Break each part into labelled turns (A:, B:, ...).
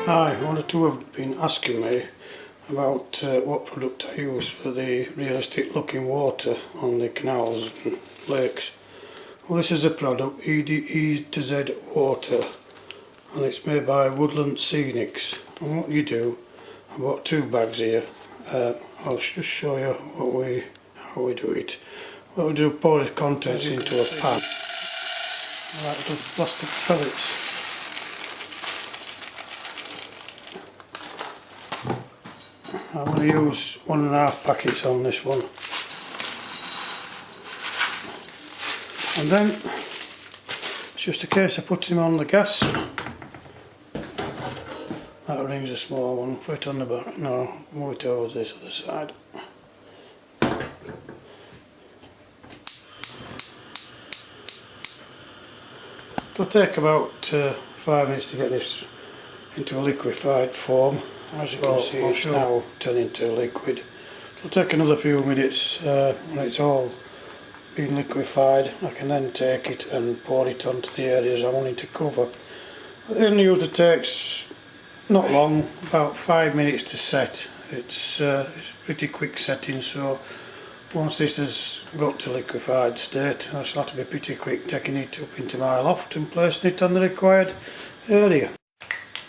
A: Hi, one or two have been asking me about what product I use for the realistic looking water on the canals and lakes. Well, this is a product, E to Z water, and it's made by Woodland Scenics. And what you do, I've got 2 bags here. I'll just show you how we do it. What we do, pour the contents into a pan, like little plastic pellets. I'm going to use 1.5 packets on this one, and then it's just a case of putting them on the gas. That rings a small one, put it on the back. No, move it over this other side. It'll take about 5 minutes to get this into a liquefied form. As you can see, it's now turning to liquid. It'll take another few minutes. When it's all been liquefied, I can then take it and pour it onto the areas I want it to cover. It only usually takes not long, about 5 minutes to set. It's pretty quick setting, so once this has got to liquefied state, I shall have to be pretty quick taking it up into my loft and placing it on the required area.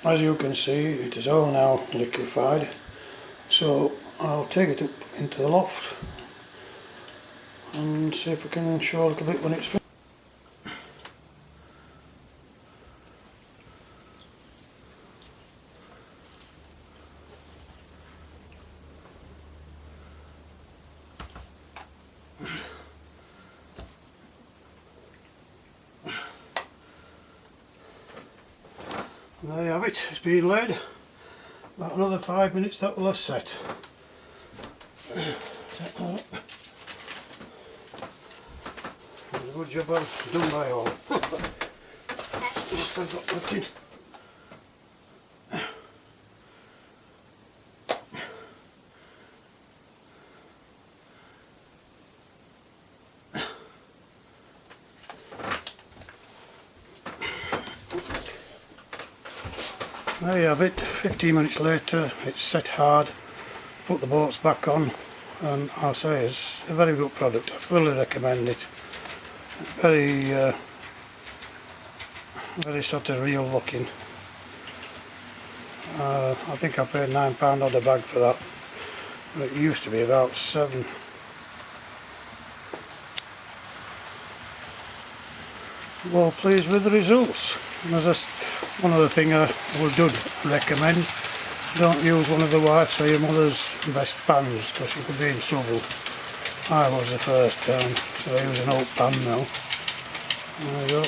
A: As you can see, it is all now liquefied, so I'll take it up into the loft and see if we can show a little bit when it's finished. And there you have it, it's been laid. About another 5 minutes that will have set. Good job done by all. Just got looking. There you have it, 15 minutes later, it's set hard, put the boats back on, and I'll say it's a very good product. I thoroughly recommend it. Very sort of real looking. I think I paid £9 on a bag for that. It used to be about £7. Well, pleased with the results. And there's one other thing I would recommend: don't use one of the wife's or your mother's best pans, because you could be in trouble. I was the first time, so I use an old pan now. There you go.